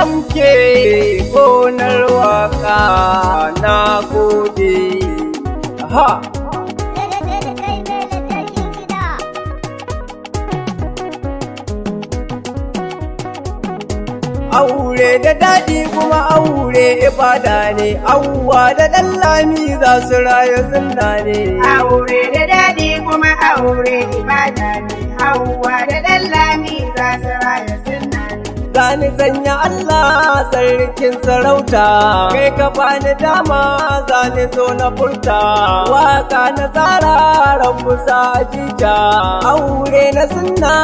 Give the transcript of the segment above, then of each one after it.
yamke gonar waka na gode. Ha! Aure da daɗi kuma aure ibada ne, auwa da ɗallami za su rayu sunna ne. Aure da daɗi kuma aure ibada ne, auwa da ɗallami za su rayu sunna ne. Zani sanya Allah sarkin sarauta, kai ka bani dama zani zo na furta. Waka na tsara rabu sa jija, aure na sunna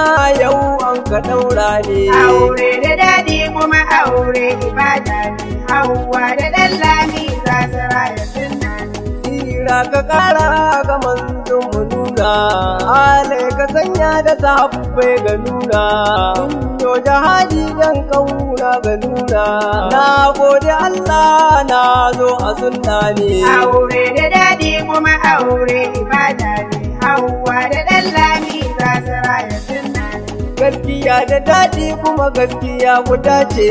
yau an ka ɗaura ne. Aure da daɗi kuma aure ibada ne, auwa da ɗallami za su rayu sunna ne. Tsira ka ƙara ga manzon mu nuna, ale ka sanya da sahabbai ga nuna. Yo jihadi dan kauna ga nuna, na gode Allah na zo a sunna ne. Aure da daɗi kuma aure ibada ne, auwa da ɗallami za su rayu sunna ne. Gaskiya da daɗi kuma gaskiya guda ce,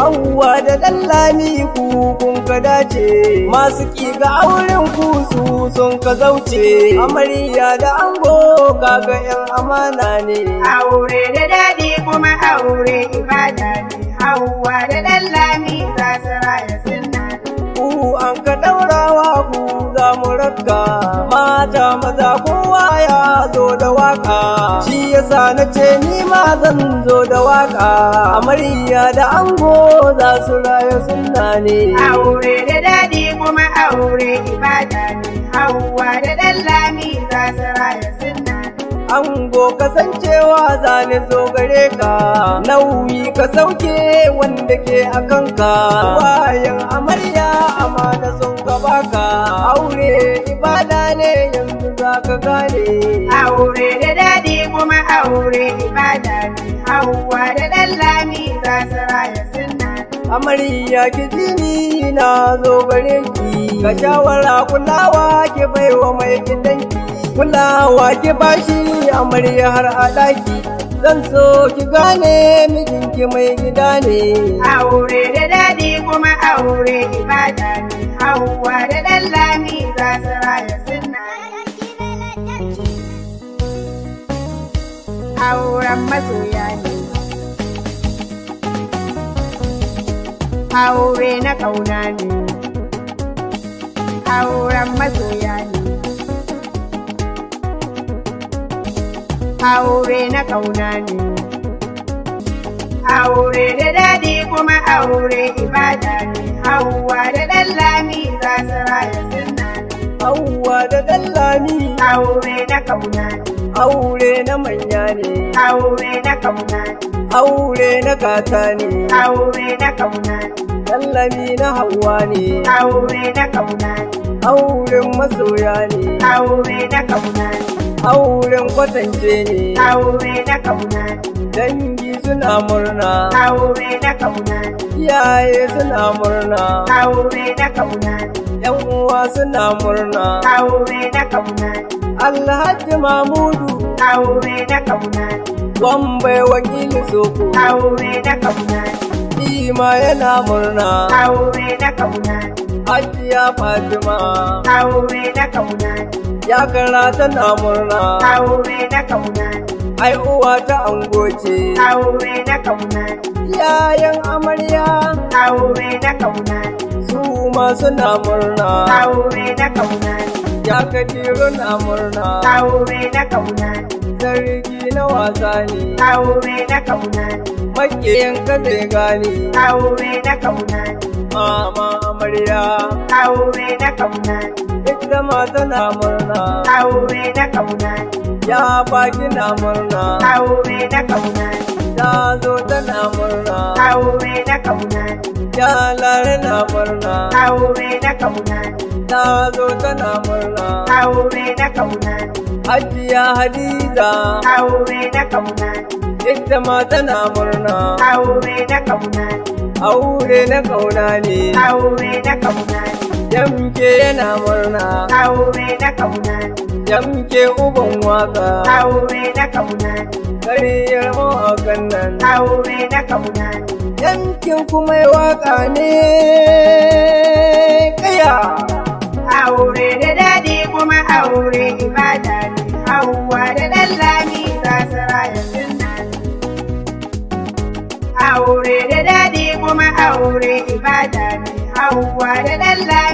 auwa da ɗallami ku kun ka dace. Masu ƙi ga auren ku su sun ka zauce, amarya da ango kaga 'yan amana ne. Aure da daɗi kuma aure ibada ne, auwa da ɗallami za su rayu sunna ne. Ku an ka ɗaurawa ku za mu raka, mata maza kowa ya zo da waka. Shi yasa na ce ni ma zan zo da waka, amarya da ango za su rayu sunna ne. Aure da daɗi kuma aure ibada ne, auwa da ɗallami za su rayu sunna ne. Ango kasancewa zane zo gare ka, nauyi ka sauke wanda ke a kanka. Wayan amarya amana sun ka baka, aure ibada ne yanzu za ka gane. Aure da daɗi kuma aure ibada ne, auwa da ɗallami za su rayu sunna ne. Amarya ki jini na zo gare ki, ka shawara kulawa ki baiwa mai gidanki. Kulawa ki bashi amarya har a ɗaki, zan so ki gane mijinki mai gida ne. Aure da daɗi kuma aure ibada ne, auwa da ɗallami za su rayu sunna ne. Auren masoya ne, aure na ƙauna ne, auren masoya ne. Aure na ƙauna ne, aure da daɗi kuma aure ibada ne, auwa da ɗallami za su rayu sunna ne. Auwa da ɗallami, Aure na ƙauna ne, aure na manya ne, aure na ƙauna ne, aure na gata ne, aure na ƙauna ne, ɗallami na hawa ne, aure na ƙauna ne, auren masoya ne, aure na ƙauna ne, auren kwatance ne, aure na ƙauna ne, dangi suna murna, aure na ƙauna ne, iyaye suna murna, aure na ƙauna ne, yan uwa suna murna. aure na ƙauna ne, Alhaji Mamudu, aure na ƙauna ne, Wambai wakili Soko, aure na ƙauna ne, Ima yana murna, aure na ƙauna ne, Hajiya Fatima, aure na ƙauna ne, Yakara tana murna, aure na ƙauna ne, ai uwa ta ango ce, aure na ƙauna ne, iyayen amarya aure na ƙauna ne, su ma suna murna, aure na ƙauna ne, ya Kadiru na murna, aure na ƙauna ne, sarki na wasa ne, aure na ƙauna ne, makiyin ka zai gane, aure na ƙauna ne, mama amarya, aure na ƙauna ne, ita ma tana murna, aure na ƙauna ne, ya baki na murna, aure na ƙauna ne, ta zo tana murna, aure na ƙauna ne, ya lare na murna, aure na ƙauna ne, ta zo tana murna, aure na ƙauna ne, Hajiya Hadiza, aure na ƙauna ne, ita ma tana murna, aure na ƙauna ne, aure na kauna ne, aure na ƙauna ne, Yamke yana murna, aure na ƙauna ne, Yamke uban waka, aure na ƙauna ne, ƙaryar mawakan nan, aure na ƙauna ne, yankin kuma waka ne kaya. Aure da daɗi kuma aure ibada ne, Hauwa da Ɗanlami za su raya sunna ne. Aure da daɗi kuma aure ibada ne, Hauwa da Ɗanlami